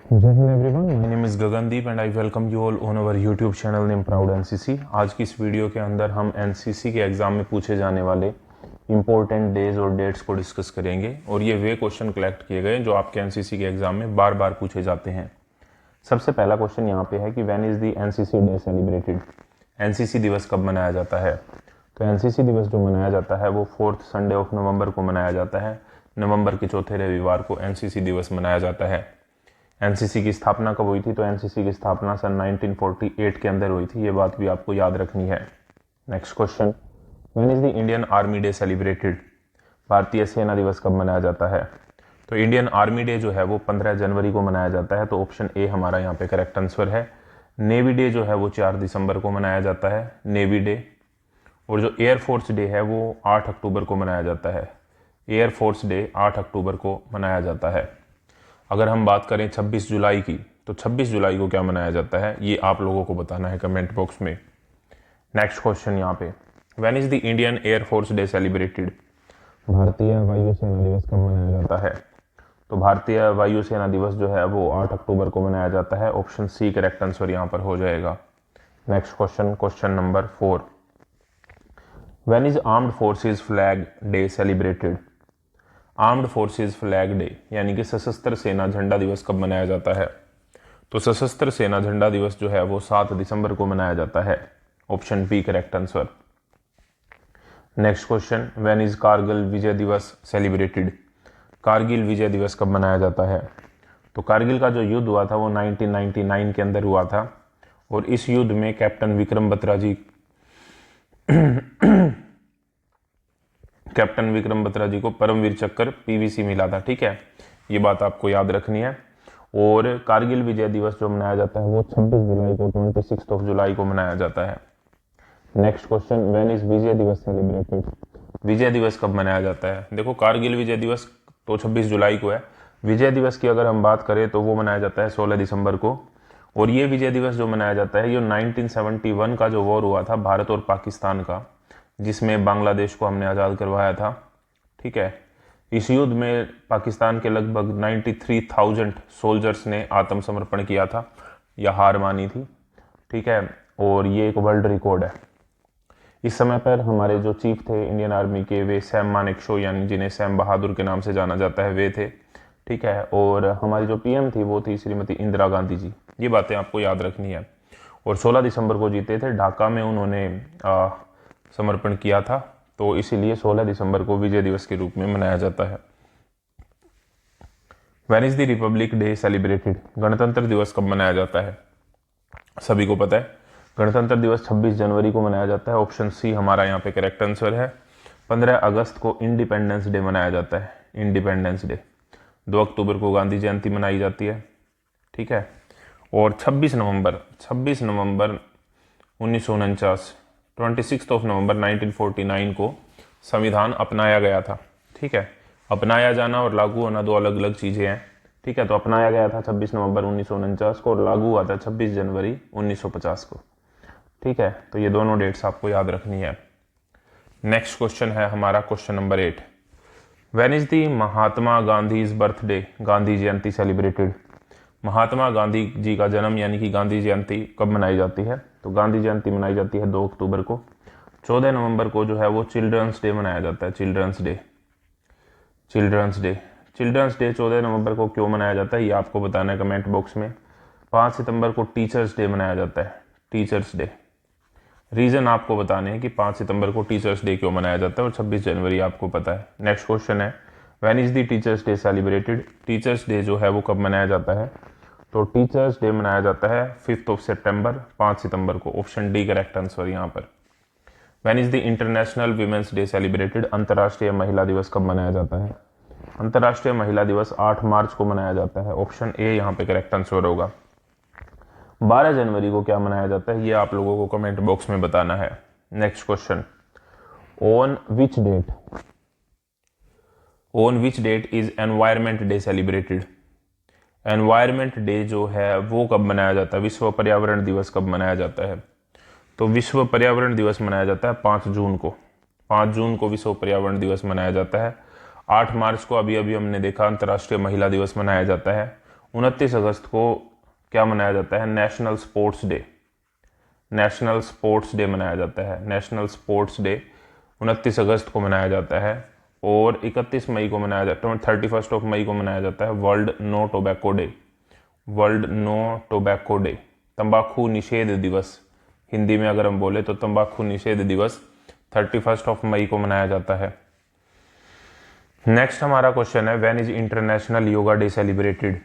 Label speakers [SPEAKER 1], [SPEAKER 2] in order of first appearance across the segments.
[SPEAKER 1] जय Hind everyone, my name is Gagandeep and I welcome you all on our YouTube channel name proud NCC. आज की इस video के अंदर हम एनसीसी के एग्जाम में पूछे जाने वाले इंपॉर्टेंट डेज और डेट्स को डिस्कस करेंगे और ये वे क्वेश्चन कलेक्ट किए गए जो आपके एनसीसी के एग्जाम में बार बार पूछे जाते हैं। सबसे पहला क्वेश्चन यहाँ पे है कि when is the NCC day celebrated. NCC दिवस कब मनाया जाता है? तो एनसीसी दिवस जो मनाया जाता है वो 4th संडे ऑफ नवंबर को मनाया जाता है। नवंबर के चौथे रविवार को एनसीसी दिवस मनाया जाता है। एनसीसी की स्थापना कब हुई थी? तो एनसीसी की स्थापना सन 1948 के अंदर हुई थी। ये बात भी आपको याद रखनी है। Next question, when is the Indian army day celebrated. भारतीय सेना दिवस कब मनाया जाता है? तो इंडियन आर्मी डे जो है वो 15 जनवरी को मनाया जाता है। तो ऑप्शन ए हमारा यहाँ पे करेक्ट आंसर है। नेवी डे जो है वो 4 दिसंबर को मनाया जाता है, नेवी डे। और जो एयरफोर्स डे है वो 8 अक्टूबर को मनाया जाता है। एयरफोर्स डे 8 अक्टूबर को मनाया जाता है। अगर हम बात करें 26 जुलाई की, तो 26 जुलाई को क्या मनाया जाता है ये आप लोगों को बताना है कमेंट बॉक्स में। नेक्स्ट क्वेश्चन यहाँ पे, when is the Indian air force day celebrated. भारतीय वायुसेना दिवस कब मनाया जाता है? तो भारतीय वायुसेना दिवस जो है वो 8 अक्टूबर को मनाया जाता है। ऑप्शन सी करेक्ट आंसर यहाँ पर हो जाएगा। Next question, question number 4, when is armed forces flag day celebrated. Armed forces flag day यानी कि सशस्त्र सेना झंडा दिवस कब मनाया जाता है? तो सशस्त्र सेना झंडा दिवस जो है वो 7 दिसंबर को मनाया जाता है। Option B correct answer. Next question, when is Kargil Vijay Diwas celebrated. Kargil Vijay दिवस कब मनाया जाता है? तो कारगिल का जो युद्ध हुआ था वो 1999 के अंदर हुआ था और इस युद्ध में कैप्टन विक्रम बत्रा जी को परमवीर चक्र पीवीसी मिला था। ठीक है, ये बात आपको याद रखनी है। और कारगिल विजय दिवस जो मनाया जाता है वो 26 जुलाई को 26 ऑफ जुलाई को मनाया जाता है। Next question, when is Vijay Diwas celebrated. विजय दिवस कब मनाया जाता है? देखो, कारगिल विजय दिवस तो 26 जुलाई को है। विजय दिवस की अगर हम बात करें तो वो मनाया जाता है 16 दिसंबर को। और ये विजय दिवस जो मनाया जाता है ये 1971 का जो वॉर हुआ था भारत और पाकिस्तान का, जिसमें बांग्लादेश को हमने आज़ाद करवाया था। ठीक है, इस युद्ध में पाकिस्तान के लगभग 93,000 सोल्जर्स ने आत्मसमर्पण किया था या हार मानी थी। ठीक है, और ये एक वर्ल्ड रिकॉर्ड है। इस समय पर हमारे जो चीफ थे इंडियन आर्मी के वे सैम मानेकशॉ यानी जिन्हें सैम बहादुर के नाम से जाना जाता है वे थे। ठीक है, और हमारी जो पीएम थी वो थी श्रीमती इंदिरा गांधी जी। ये बातें आपको याद रखनी है। और 16 दिसंबर को जीते थे, ढाका में उन्होंने समर्पण किया था, तो इसीलिए 16 दिसंबर को विजय दिवस के रूप में मनाया जाता है। When is the Republic day celebrated. गणतंत्र दिवस कब मनाया जाता है? सभी को पता है, गणतंत्र दिवस 26 जनवरी को मनाया जाता है। ऑप्शन सी हमारा यहाँ पे करेक्ट आंसर है। 15 अगस्त को इंडिपेंडेंस डे मनाया जाता है, इंडिपेंडेंस डे। 2 अक्टूबर को गांधी जयंती मनाई जाती है। ठीक है, और 26 नवंबर 1949 26 ऑफ नवंबर 1949 को संविधान अपनाया गया था। ठीक है, अपनाया जाना और लागू होना दो अलग अलग चीज़ें हैं। ठीक है, तो अपनाया गया था 26 नवंबर 1949 को और लागू हुआ था 26 जनवरी 1950 को। ठीक है, तो ये दोनों डेट्स आपको याद रखनी है। नेक्स्ट क्वेश्चन है हमारा question number 8, when is the Mahatma Gandhi birthday, Gandhi Jayanti celebrated. Mahatma Gandhi ji का जन्म यानी कि गांधी जयंती कब मनाई जाती है? तो गांधी जयंती मनाई जाती है 2 अक्टूबर को। 14 नवंबर को जो है वो चिल्ड्रंस डे मनाया जाता है, चिल्ड्रंस डे। चिल्ड्रंस डे 14 नवंबर को क्यों मनाया जाता है ये आपको बताना है कमेंट बॉक्स में। 5 सितंबर को टीचर्स डे मनाया जाता है, टीचर्स डे। रीजन आपको बताने हैं कि 5 सितंबर को टीचर्स डे क्यों मनाया जाता है और 26 जनवरी आपको पता है। नेक्स्ट क्वेश्चन है, when is the teachers day celebrated. Teachers day जो है वो कब मनाया जाता है? तो टीचर्स डे मनाया जाता है 5 ऑफ सितंबर, 5 सितंबर को। ऑप्शन डी करेक्ट आंसर यहाँ पर। When is the international women's day celebrated. अंतर्राष्ट्रीय महिला दिवस कब मनाया जाता है? अंतर्राष्ट्रीय महिला दिवस 8 मार्च को मनाया जाता है। ऑप्शन ए यहाँ पे करेक्ट आंसर होगा। 12 जनवरी को क्या मनाया जाता है ये आप लोगों को कमेंट बॉक्स में बताना है। Next question, on which date is environment day celebrated. Environment day जो है वो कब मनाया जाता है? विश्व पर्यावरण दिवस कब मनाया जाता है? तो विश्व पर्यावरण दिवस मनाया जाता है 5 जून को। 5 जून को विश्व पर्यावरण दिवस मनाया जाता है। 8 मार्च को अभी अभी हमने देखा अंतर्राष्ट्रीय महिला दिवस मनाया जाता है 29 अगस्त को क्या मनाया जाता है? National sports day. National sports day मनाया जाता है। नेशनल स्पोर्ट्स डे 29 अगस्त को मनाया जाता है। और 31 मई को मनाया जाता है, 31 ऑफ मई को मनाया जाता है world no tobacco day. World no tobacco day, तंबाकू निषेध दिवस। हिंदी में अगर हम बोले तो तंबाकू निषेध दिवस 31 ऑफ मई को मनाया जाता है। नेक्स्ट हमारा क्वेश्चन है, when is international yoga day celebrated?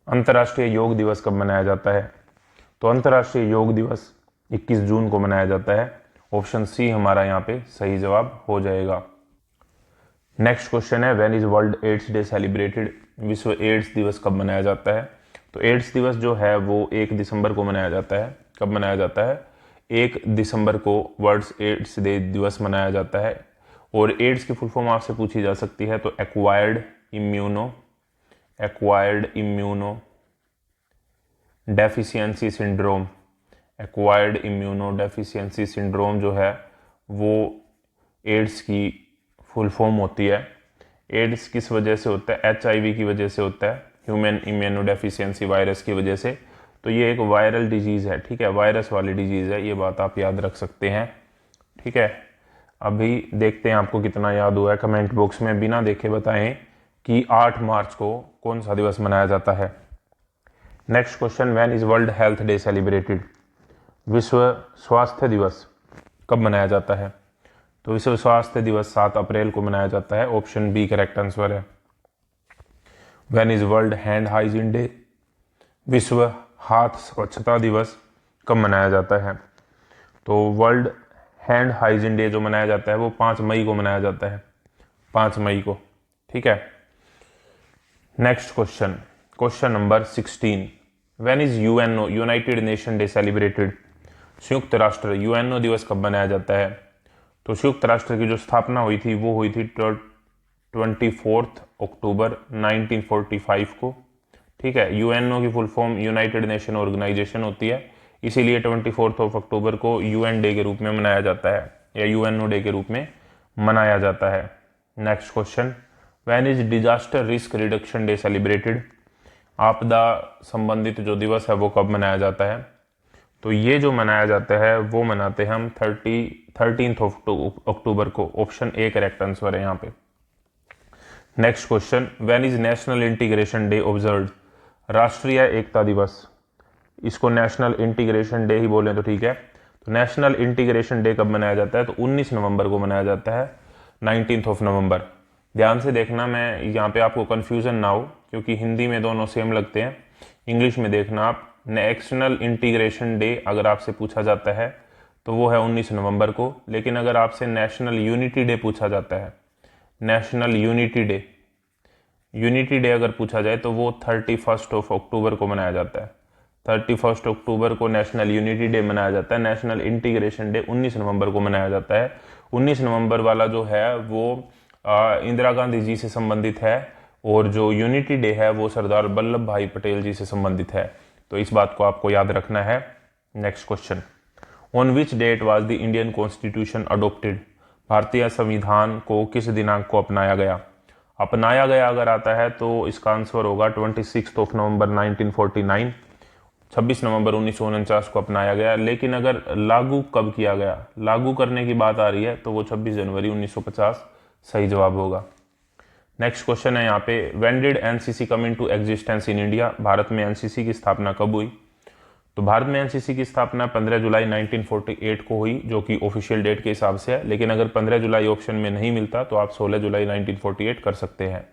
[SPEAKER 1] अंतर्राष्ट्रीय योग दिवस कब मनाया जाता है? तो अंतर्राष्ट्रीय योग दिवस 21 जून को मनाया जाता है। ऑप्शन सी हमारा यहाँ पे सही जवाब हो जाएगा। नेक्स्ट क्वेश्चन है, when is world AIDS day celebrated? विश्व एड्स दिवस कब मनाया जाता है? तो एड्स दिवस जो है वो 1 दिसंबर को मनाया जाता है। कब मनाया जाता है? 1 दिसंबर को वर्ल्ड एड्स डे दिवस मनाया जाता है। और एड्स की फुल फॉर्म आपसे पूछी जा सकती है तो acquired immuno deficiency syndrome. Acquired immuno deficiency syndrome जो है वो एड्स की फुल फॉर्म होती है। एड्स किस वजह से होता है? HIV की वजह से होता है, ह्यूमन इम्यूनो डेफिशिएंसी वायरस की वजह से। तो ये एक वायरल डिजीज़ है, ठीक है, वायरस वाली डिजीज़ है, ये बात आप याद रख सकते हैं, ठीक है। अभी देखते हैं आपको कितना याद हुआ है, कमेंट बॉक्स में बिना देखे बताएं कि 8 मार्च को कौन सा दिवस मनाया जाता है। Next question, when is world health day celebrated? विश्व स्वास्थ्य दिवस कब मनाया जाता है? तो विश्व स्वास्थ्य दिवस 7 अप्रैल को मनाया जाता है। ऑप्शन बी करेक्ट आंसर है। When is world hand hygiene day? विश्व हाथ स्वच्छता दिवस कब मनाया जाता है? तो वर्ल्ड हैंड हाइजीन डे जो मनाया जाता है वो 5 मई को मनाया जाता है, 5 मई को, ठीक है। Next question, question number 16, when is UNO United nation day celebrated? संयुक्त राष्ट्र यूएनओ दिवस कब मनाया जाता है? तो संयुक्त राष्ट्र की जो स्थापना हुई थी वो हुई थी 24 अक्टूबर 1945 को, ठीक है। यूएनओ की full form United Nation Organization होती है, इसीलिए 24 अक्टूबर को यूएन डे के रूप में मनाया जाता है या यूएनओ डे के रूप में मनाया जाता है। Next question, when is disaster risk reduction day celebrated? आपदा संबंधित जो दिवस है वो कब मनाया जाता है? तो ये जो मनाया जाता है वो मनाते हैं हम 13 अक्टूबर को। ऑप्शन ए करेक्ट आंसर है यहाँ पे। Next question, when is national integration day observed? राष्ट्रीय एकता दिवस, इसको नेशनल इंटीग्रेशन डे ही बोलें तो ठीक है। तो नेशनल इंटीग्रेशन डे कब मनाया जाता है? तो 19 नवंबर को मनाया जाता है, 19 नवंबर। ध्यान से देखना, मैं यहाँ पे आपको कंफ्यूजन ना हो क्योंकि हिंदी में दोनों सेम लगते हैं। इंग्लिश में देखना आप, नेशनल इंटीग्रेशन डे अगर आपसे पूछा जाता है तो वो है 19 नवंबर को, लेकिन अगर आपसे नेशनल यूनिटी डे पूछा जाता है, नेशनल यूनिटी डे अगर पूछा जाए तो वो 31 अक्टूबर को मनाया जाता है। 31 अक्टूबर को नेशनल यूनिटी डे मनाया जाता है। नेशनल इंटीग्रेशन डे 19 नवंबर को मनाया जाता है। 19 नवंबर वाला जो है वो इंदिरा गांधी जी से संबंधित है और जो यूनिटी डे है वो सरदार वल्लभ भाई पटेल जी से संबंधित है, तो इस बात को आपको याद रखना है। Next question, on which date was the Indian constitution adopted? भारतीय संविधान को किस दिनांक को अपनाया गया? अपनाया गया अगर आता है तो इसका आंसर होगा 26 नवंबर 1949, 26 नवंबर 1949 को अपनाया गया। लेकिन अगर लागू कब किया गया, लागू करने की बात आ रही है तो वो 26 जनवरी 1950 सही जवाब होगा। नेक्स्ट क्वेश्चन है यहाँ पे, when did NCC come into existence in India? Bharat में एनसीसी की स्थापना कब हुई? तो भारत में एनसीसी की स्थापना 15 जुलाई 1948 को हुई, जो कि ऑफिशियल डेट के हिसाब से है। लेकिन अगर 15 जुलाई ऑप्शन में नहीं मिलता तो आप 16 जुलाई 1948 कर सकते हैं।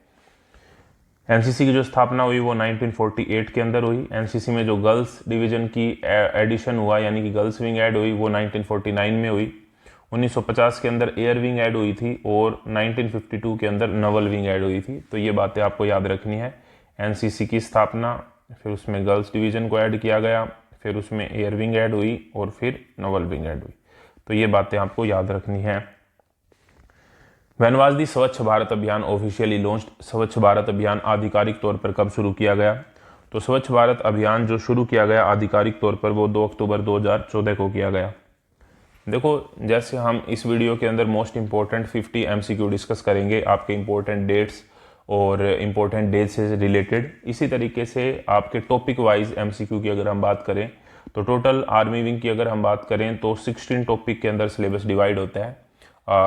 [SPEAKER 1] एनसीसी की जो स्थापना हुई वो 1948 के अंदर हुई। एनसीसी में जो गर्ल्स डिवीजन की एडिशन हुआ यानी कि गर्ल्स विंग ऐड हुई वो 1949 में हुई। 1950 के अंदर एयर विंग ऐड हुई थी और 1952 के अंदर नवल विंग ऐड हुई थी। तो ये बातें आपको याद रखनी है। एनसीसी की स्थापना, फिर उसमें गर्ल्स डिवीजन को ऐड किया गया, फिर उसमें एयर विंग ऐड हुई और फिर नवल विंग ऐड हुई। तो ये बातें आपको याद रखनी है। व्हेन वाज द स्वच्छ भारत अभियान ऑफिशियली लॉन्च्ड? स्वच्छ भारत अभियान आधिकारिक तौर पर कब शुरू किया गया? तो स्वच्छ भारत अभियान जो शुरू किया गया आधिकारिक तौर पर वो 2 अक्टूबर 2014 को किया गया। देखो, जैसे हम इस वीडियो के अंदर मोस्ट इंपॉर्टेंट 50 MCQ डिस्कस करेंगे, आपके इंपॉर्टेंट डेट्स और इम्पोर्टेंट डेज से रिलेटेड। इसी तरीके से आपके टॉपिक वाइज एमसीक्यू की अगर हम बात करें तो टोटल आर्मी विंग की अगर हम बात करें तो 16 टॉपिक के अंदर सिलेबस डिवाइड होता है,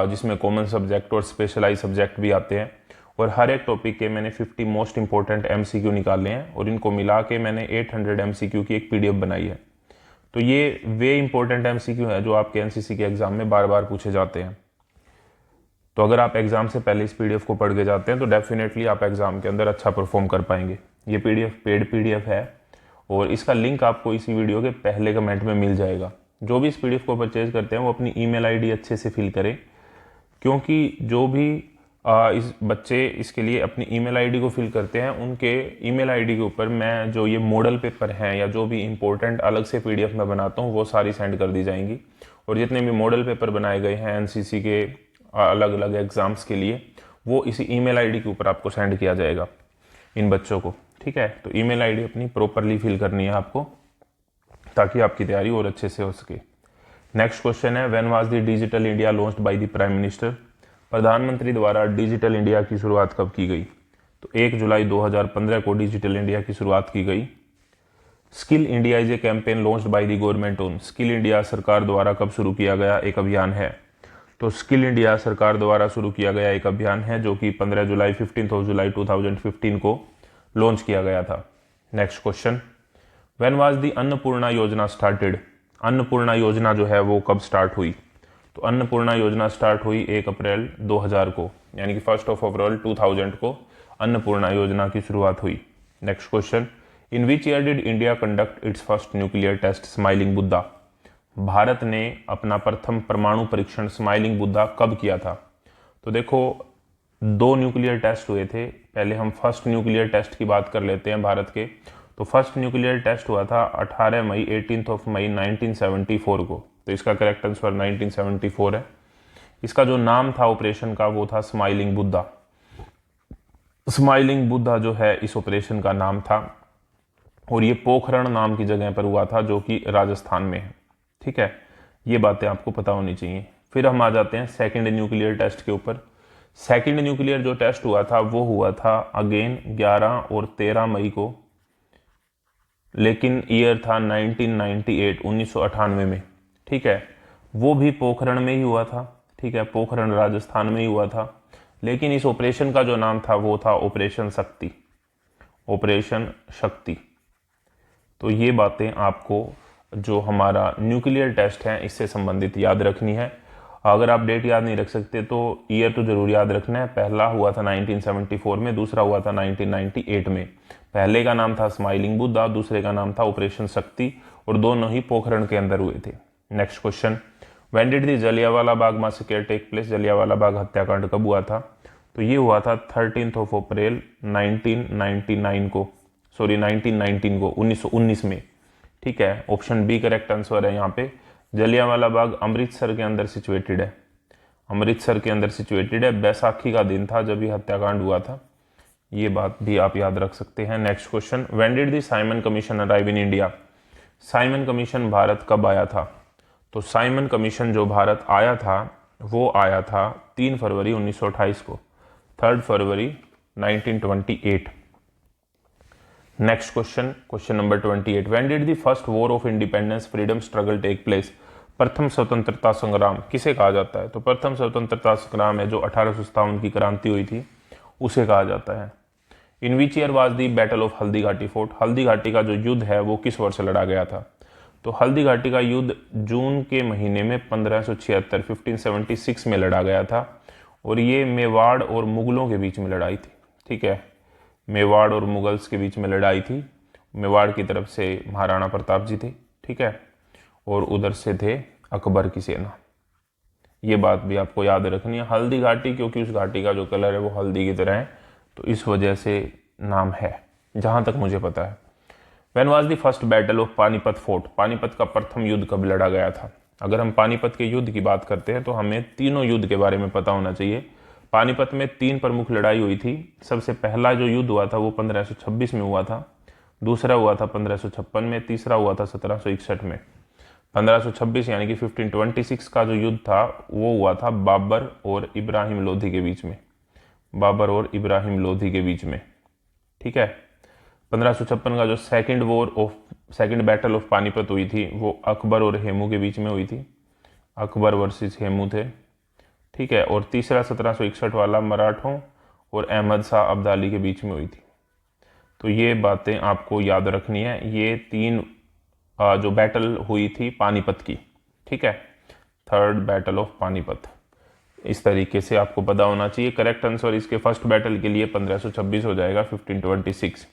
[SPEAKER 1] जिसमें कॉमन सब्जेक्ट और स्पेशलाइज सब्जेक्ट भी आते हैं। और हर एक टॉपिक के मैंने 50 मोस्ट इंपॉर्टेंट एमसीक्यू निकाले हैं और इनको मिला के मैंने 800 एमसीक्यू की एक पीडीएफ बनाई है। तो ये वे इंपॉर्टेंट एमसीक्यू है जो आपके एनसीसी के एग्जाम में बार बार पूछे जाते हैं। तो अगर आप एग्जाम से पहले इस पीडीएफ को पढ़ के जाते हैं तो डेफिनेटली आप एग्जाम के अंदर अच्छा परफॉर्म कर पाएंगे। ये पीडीएफ पेड पीडीएफ है और इसका लिंक आपको इसी वीडियो के पहले कमेंट में मिल जाएगा। जो भी इस पीडीएफ को परचेज करते हैं वो अपनी ईमेल आईडी अच्छे से फिल करें, क्योंकि जो भी इस बच्चे इसके लिए अपनी ईमेल आईडी को फिल करते हैं उनके ईमेल आईडी के ऊपर मैं जो ये मॉडल पेपर हैं या जो भी इंपॉर्टेंट अलग से पीडीएफ में बनाता हूँ वो सारी सेंड कर दी जाएंगी। और जितने भी मॉडल पेपर बनाए गए हैं एनसीसी के अलग अलग एग्जाम्स के लिए वो इसी ईमेल आईडी के ऊपर आपको सेंड किया जाएगा इन बच्चों को। ठीक है, तो ईमेल आईडी अपनी प्रॉपरली फिल करनी है आपको ताकि आपकी तैयारी और अच्छे से हो सके। नेक्स्ट क्वेश्चन है, when was the digital India launched by the prime minister? प्रधानमंत्री द्वारा डिजिटल इंडिया की शुरुआत कब की गई? तो 1 जुलाई 2015 को डिजिटल इंडिया की शुरुआत की गई। Skill India is a campaign launched by the government on? Skill India सरकार द्वारा कब शुरू किया गया एक अभियान है? तो स्किल इंडिया सरकार द्वारा शुरू किया गया एक अभियान है जो कि 15 जुलाई 15 जुलाई 2015 को लॉन्च किया गया था। Next question, when was the Annapurna योजना स्टार्टेड? अन्नपूर्णा योजना जो है वो कब स्टार्ट हुई? तो अन्नपूर्णा योजना स्टार्ट हुई 1 अप्रैल 2000 को, यानी कि 1 अप्रैल 2000 को अन्नपूर्णा योजना की शुरुआत हुई। Next question, in which year did India conduct its first nuclear test Smiling Buddha? Bharat ने अपना प्रथम परमाणु परीक्षण स्माइलिंग बुद्धा कब किया था? तो देखो 2 न्यूक्लियर टेस्ट हुए थे। पहले हम फर्स्ट न्यूक्लियर टेस्ट की बात कर लेते हैं भारत के। तो फर्स्ट न्यूक्लियर टेस्ट हुआ था 18 मई 18 मई 1974 को। तो इसका करेक्ट आंसर 1974 है। इसका जो नाम था ऑपरेशन का वो था स्माइलिंग बुद्धा। स्माइलिंग बुद्धा जो है इस ऑपरेशन का नाम था और ये पोखरण नाम की जगह पर हुआ था जो कि राजस्थान में है। ठीक है, ये बातें आपको पता होनी चाहिए। फिर हम आ जाते हैं सेकंड न्यूक्लियर टेस्ट के ऊपर। सेकंड न्यूक्लियर जो टेस्ट हुआ था वो हुआ था अगेन 11 और 13 मई को, लेकिन ईयर था 1998 1998 में। ठीक है, वो भी पोखरण में ही हुआ था। ठीक है, पोखरण राजस्थान में ही हुआ था, लेकिन इस ऑपरेशन का जो नाम था वो था ऑपरेशन शक्ति। ऑपरेशन शक्ति। तो ये बातें आपको जो हमारा न्यूक्लियर टेस्ट है इससे संबंधित याद रखनी है। अगर आप डेट याद नहीं रख सकते तो ईयर तो जरूर याद रखना है। पहला हुआ था 1974 में, दूसरा हुआ था 1998 में। पहले का नाम था स्माइलिंग बुद्धा, दूसरे का नाम था ऑपरेशन शक्ति और दोनों ही पोखरण के अंदर हुए थे। Next question, when did the Jallianwala Bagh massacre take place? Jallianwala Bagh हत्याकांड कब हुआ था? तो ये हुआ था 13 अप्रैल 1919 को, 1919 में। ठीक है, ऑप्शन बी करेक्ट आंसर है यहाँ पे। जलियांवाला बाग अमृतसर के अंदर सिचुएटेड है। अमृतसर के अंदर सिचुएटेड है। बैसाखी का दिन था जब ये हत्याकांड हुआ था। ये बात भी आप याद रख सकते हैं। Next question, when did the Simon commission arrive in India? Simon commission Bharat कब आया था? तो साइमन कमीशन जो भारत आया था वो आया था 3 फरवरी 1928 को, 3 फरवरी 1928। Next question, question number 28, when did the first war of independence freedom struggle take place? प्रथम स्वतंत्रता संग्राम किसे कहा जाता है? तो प्रथम स्वतंत्रता संग्राम है जो 1857 की क्रांति हुई थी उसे कहा जाता है। In which year was the battle of Haldighati fort? Haldi Ghati का जो युद्ध है वो किस वर्ष लड़ा गया था? तो हल्दी घाटी का युद्ध जून के महीने में 1576 में लड़ा गया था और ये मेवाड़ और मुगलों के बीच में लड़ाई थी। ठीक है, मेवाड़ और मुगल्स के बीच में लड़ाई थी। मेवाड़ की तरफ से महाराणा प्रताप जी थे, ठीक है, और उधर से थे अकबर की सेना। ये बात भी आपको याद रखनी है। हल्दी घाटी क्योंकि उस घाटी का जो कलर है वो हल्दी की तरह है, तो इस वजह से नाम है जहां तक मुझे पता है। When was the first battle of Panipat fort? Panipat का प्रथम युद्ध कब लड़ा गया था? अगर हम पानीपत के युद्ध की बात करते हैं तो हमें तीनों युद्ध के बारे में पता होना चाहिए। पानीपत में 3 प्रमुख लड़ाई हुई थी। सबसे पहला जो युद्ध हुआ था वो 1526 में हुआ था, दूसरा हुआ था 1556 में, तीसरा हुआ था 1761 में। 1526 यानी कि 1526 का जो युद्ध था वो हुआ था बाबर और इब्राहिम लोधी के बीच में। बाबर और इब्राहिम लोधी के बीच में। ठीक है। 1556 का जो सेकंड बैटल ऑफ पानीपत हुई थी वो अकबर और हेमू के बीच में हुई थी, अकबर वर्सेस हेमू थे। ठीक है। और तीसरा 1761 वाला मराठों और अहमद शाह अब्दाली के बीच में हुई थी। तो ये बातें आपको याद रखनी है, ये 3 जो बैटल हुई थी पानीपत की। ठीक है, थर्ड बैटल ऑफ पानीपत, इस तरीके से आपको पता होना चाहिए। करेक्ट आंसर इसके फर्स्ट बैटल के लिए 1526 हो जाएगा, 1526।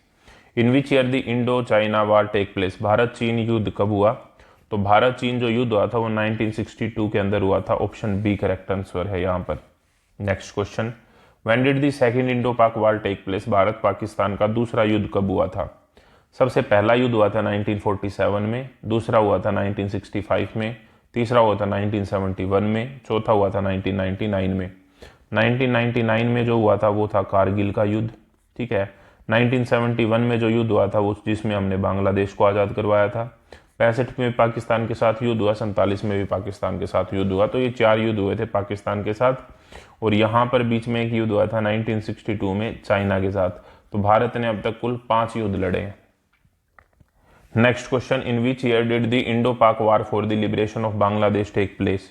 [SPEAKER 1] In which year the Indo China war take place, Bharat चीन युद्ध कब हुआ? तो भारत चीन जो युद्ध हुआ था वो 1962 के अंदर हुआ था, ऑप्शन बी करेक्ट आंसर है यहाँ पर। Next question, when did the second Indo Pak war take place, Bharat Pakistan का दूसरा युद्ध कब हुआ था? सबसे पहला युद्ध हुआ था 1947 में, दूसरा हुआ था 1965 में, तीसरा हुआ था 1971 में, चौथा हुआ था 1999 में। 1999 में जो हुआ था वो था कारगिल का युद्ध। ठीक है। 1971 में जो युद्ध हुआ था वो जिसमें हमने बांग्लादेश को आज़ाद करवाया था। 65 में पाकिस्तान के साथ युद्ध हुआ, 47 में भी पाकिस्तान के साथ युद्ध हुआ। तो ये 4 युद्ध हुए थे पाकिस्तान के साथ। और यहाँ पर बीच में एक युद्ध हुआ था 1962 में चाइना के साथ। तो भारत ने अब तक कुल 5 युद्ध लड़े हैं। Next question, in which year did the Indo Pak war for the liberation of Bangladesh take place,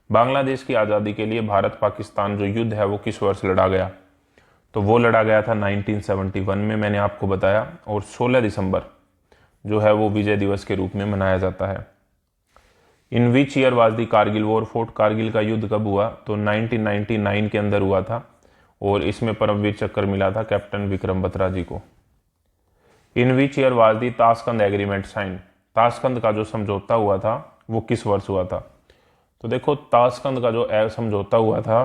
[SPEAKER 1] Bangladesh की आज़ादी के लिए भारत पाकिस्तान जो युद्ध है वो किस वर्ष लड़ा गया? तो वो लड़ा गया था 1971 में, मैंने आपको बताया। और 16 दिसंबर जो है वो विजय दिवस के रूप में मनाया जाता है। In which year was the Kargil war fought, Kargil का युद्ध कब हुआ? तो 1999 के अंदर हुआ था और इसमें परमवीर चक्र मिला था कैप्टन विक्रम बत्रा जी को। In which year was the Tashkent agreement sign, Tashkent का जो समझौता हुआ था वो किस वर्ष हुआ था? तो देखो ताशकंद का जो समझौता हुआ था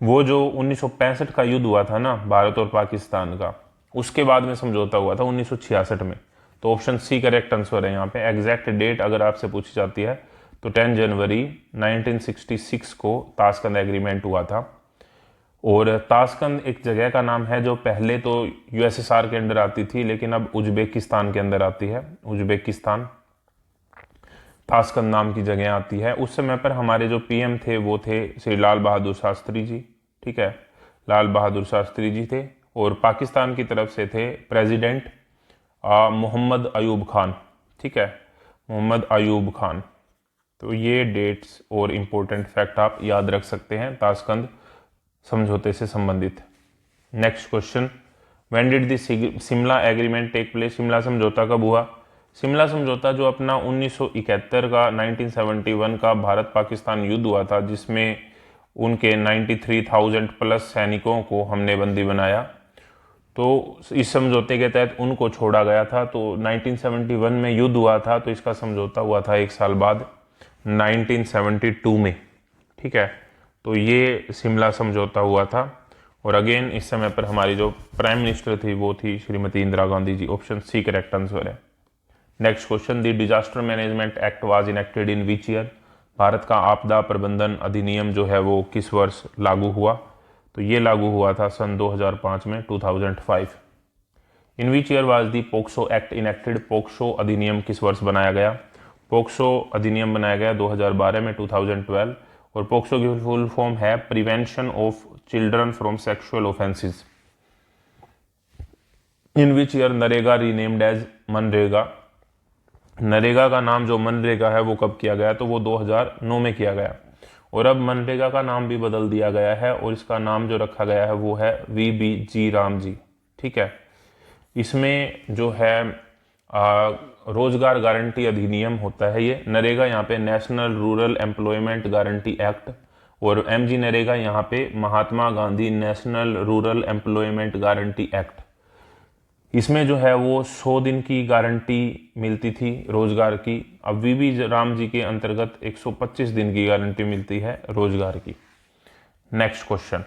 [SPEAKER 1] वो जो 1965 का युद्ध हुआ था ना भारत और पाकिस्तान का, उसके बाद में समझौता हुआ था 1966 में। तो ऑप्शन सी करेक्ट आंसर है यहाँ पे। एग्जैक्ट डेट अगर आपसे पूछी जाती है तो 10 जनवरी 1966 को ताशकंद एग्रीमेंट हुआ था। और ताशकंद एक जगह का नाम है जो पहले तो यूएसएसआर के अंदर आती थी लेकिन अब उज्बेकिस्तान के अंदर आती है। उज्बेकिस्तान ताशकंद नाम की जगह आती है। उस समय पर हमारे जो पीएम थे वो थे श्री लाल बहादुर शास्त्री जी। ठीक है, लाल बहादुर शास्त्री जी थे। और पाकिस्तान की तरफ से थे प्रेसिडेंट मोहम्मद अयूब खान। ठीक है, मोहम्मद अयूब खान। तो ये डेट्स और इम्पोर्टेंट फैक्ट आप याद रख सकते हैं ताशकंद समझौते से संबंधित। Next question, when did the Shimla agreement take place, Shimla समझौता कब हुआ? शिमला समझौता जो अपना 1971 का 1971 का भारत पाकिस्तान युद्ध हुआ था जिसमें उनके 93,000 प्लस सैनिकों को हमने बंदी बनाया, तो इस समझौते के तहत उनको छोड़ा गया था। तो 1971 में युद्ध हुआ था तो इसका समझौता हुआ था 1 साल बाद 1972 में। ठीक है, तो ये शिमला समझौता हुआ था। और अगेन इस समय पर हमारी जो प्राइम मिनिस्टर थी वो थी Shrimati Indira Gandhi ji. Option C correct answer है। Next question, the disaster management act was enacted in which year, Bharat का आपदा प्रबंधन अधिनियम जो है वो किस वर्ष लागू हुआ? तो ये लागू हुआ था सन 2005 में, 2005। In which year was the POCSO act enacted, POCSO अधिनियम किस वर्ष बनाया गया? पोक्सो अधिनियम बनाया गया 2012 में, 2012। और पोक्सो की फुल फॉर्म है prevention of children from sexual offences. In which year NREGA renamed as MNREGA, NREGA का नाम जो मनरेगा है वो कब किया गया? तो वो 2009 में किया गया। और अब मनरेगा का नाम भी बदल दिया गया है और इसका नाम जो रखा गया है वो है VBG राम जी। ठीक है, इसमें जो है रोजगार गारंटी अधिनियम होता है ये। नरेगा यहाँ पे national rural employment guarantee act, और MG नरेगा यहाँ पे Mahatma Gandhi national rural employment guarantee act. इसमें जो है वो 100 दिन की गारंटी मिलती थी रोजगार की। अब VB राम जी के अंतर्गत 125 दिन की गारंटी मिलती है रोजगार की। Next question,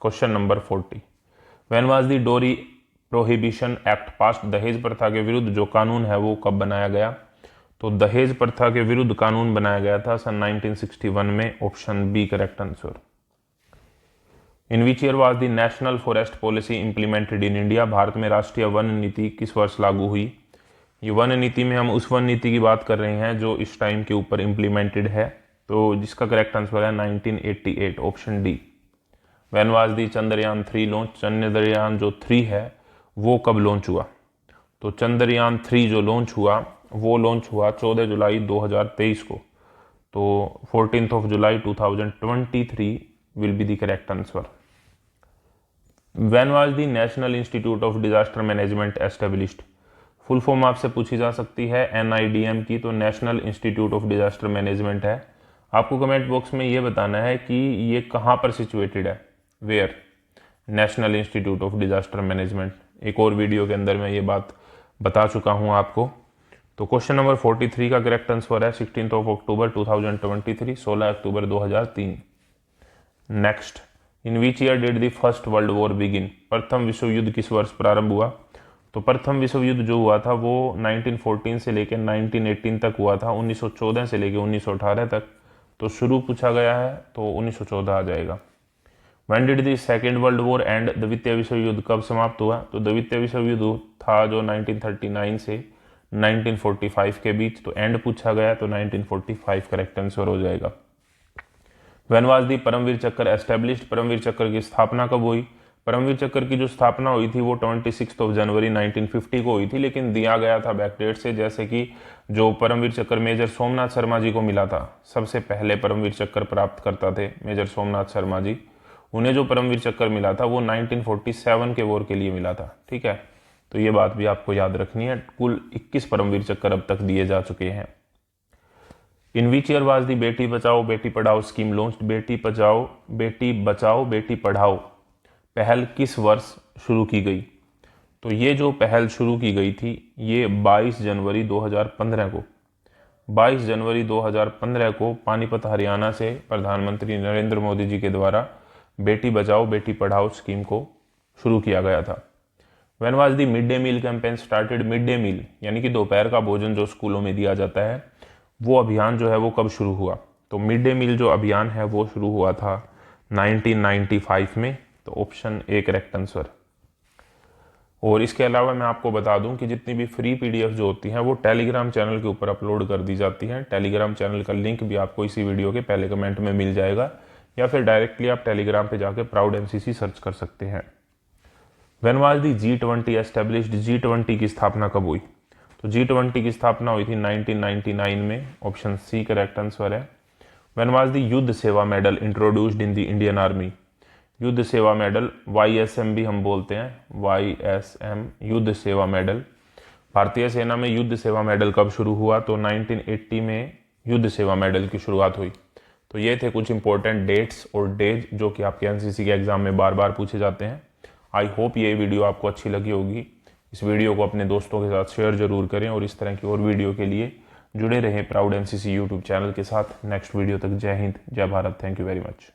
[SPEAKER 1] question number 40, when was the डोरी प्रोहिबिशन एक्ट पास्ट, दहेज प्रथा के विरुद्ध जो कानून है वो कब बनाया गया? तो दहेज प्रथा के विरुद्ध कानून बनाया गया था सन 1961 में। Option B correct answer. In which year was the national forest policy implemented in India, Bharat में राष्ट्रीय वन नीति किस वर्ष लागू हुई? ये वन नीति में हम उस वन नीति की बात कर रहे हैं जो इस टाइम के ऊपर इंप्लीमेंटेड है, तो जिसका करेक्ट आंसर है 1988, option D when was the Chandrayaan 3 launch, Chandrayaan जो 3 है वो कब लॉन्च हुआ? तो चंद्रयान 3 जो लॉन्च हुआ वो लॉन्च हुआ 14 जुलाई 2023 को। तो 14 जुलाई 2023 will be the correct answer. When was the national institute of disaster management established? Full form आपसे पूछी जा सकती है NIDM की, तो national institute of disaster management है। आपको कमेंट बॉक्स में ये बताना है कि ये कहाँ पर सिचुएटेड है, where national institute of disaster management. एक और वीडियो के अंदर मैं ये बात बता चुका हूँ आपको। तो क्वेश्चन नंबर 43 का करेक्ट आंसर है 16 अक्टूबर 2023, 16 अक्टूबर 2003। Next, in which year did the first world war begin? प्रथम विश्व युद्ध किस वर्ष प्रारंभ हुआ? तो प्रथम विश्व युद्ध जो हुआ था वो 1914 से लेकर 1918 तक हुआ था, 1914 से लेकर 1918 तक। तो शुरू पूछा गया है तो 1914 आ जाएगा। When did the second world war and? द्वितीय विश्व युद्ध कब समाप्त हुआ? तो द्वितीय विश्व युद्ध था जो 1939 से 1945 के बीच। तो एंड पूछा गया तो 1945 करेक्ट आंसर हो जाएगा। व्हेन वाज दी परमवीर चक्र एस्टेब्लिश्ड? परमवीर चक्र की स्थापना कब हुई? परमवीर चक्र की जो स्थापना हुई थी वो 26 जनवरी 1950 को हुई थी, लेकिन दिया गया था बैकडेट से, जैसे कि जो परमवीर चक्र मेजर सोमनाथ शर्मा जी को मिला था, सबसे पहले परमवीर चक्र प्राप्त करता थे मेजर सोमनाथ शर्मा जी, उन्हें जो परमवीर चक्र मिला था वो 1947 के वॉर के लिए मिला था। ठीक है, तो ये बात भी आपको याद रखनी है। कुल 21 परमवीर चक्र अब तक दिए जा चुके हैं। इन which year was the Beti Bachao Beti Padhao scheme launched? Beti Bachao Beti Padhao पहल किस वर्ष शुरू की गई? तो ये जो पहल शुरू की गई थी ये 22 जनवरी 2015 को 22 जनवरी 2015 को पानीपत हरियाणा से प्रधानमंत्री नरेंद्र मोदी जी के द्वारा बेटी बचाओ बेटी पढ़ाओ स्कीम को शुरू किया गया था। When was the mid day meal campaign started? Mid day meal यानी कि दोपहर का भोजन जो स्कूलों में दिया जाता है वो अभियान जो है वो कब शुरू हुआ? तो मिड डे मील जो अभियान है वो शुरू हुआ था 1995 में। तो ऑप्शन ए करेक्ट आंसर। और इसके अलावा मैं आपको बता दूं कि जितनी भी फ्री PDF जो होती हैं वो टेलीग्राम चैनल के ऊपर अपलोड कर दी जाती हैं। टेलीग्राम चैनल का लिंक भी आपको इसी वीडियो के पहले कमेंट में मिल जाएगा, या फिर डायरेक्टली आप टेलीग्राम पे जाकर प्राउड MCC सर्च कर सकते हैं। When was the G20 established? G20 की स्थापना कब हुई? तो G20 की स्थापना हुई थी 1999 में। ऑप्शन सी करेक्ट आंसर है। व्हेन वाज दी युद्ध सेवा medal introduced in the Indian army? युद्ध सेवा मेडल YSM भी हम बोलते हैं, YSM युद्ध सेवा मेडल। भारतीय सेना में युद्ध सेवा मेडल कब शुरू हुआ? तो 1980 में युद्ध सेवा मेडल की शुरुआत हुई। तो ये थे कुछ इंपॉर्टेंट डेट्स और डेज जो कि आपके NCC के एग्जाम में बार बार पूछे जाते हैं। आई होप ये वीडियो आपको अच्छी लगी होगी। इस वीडियो को अपने दोस्तों के साथ शेयर जरूर करें और इस तरह की और वीडियो के लिए जुड़े रहें प्राउड MCC यूट्यूब चैनल के साथ। नेक्स्ट वीडियो तक जय हिंद, जय Bharat. Thank you very much.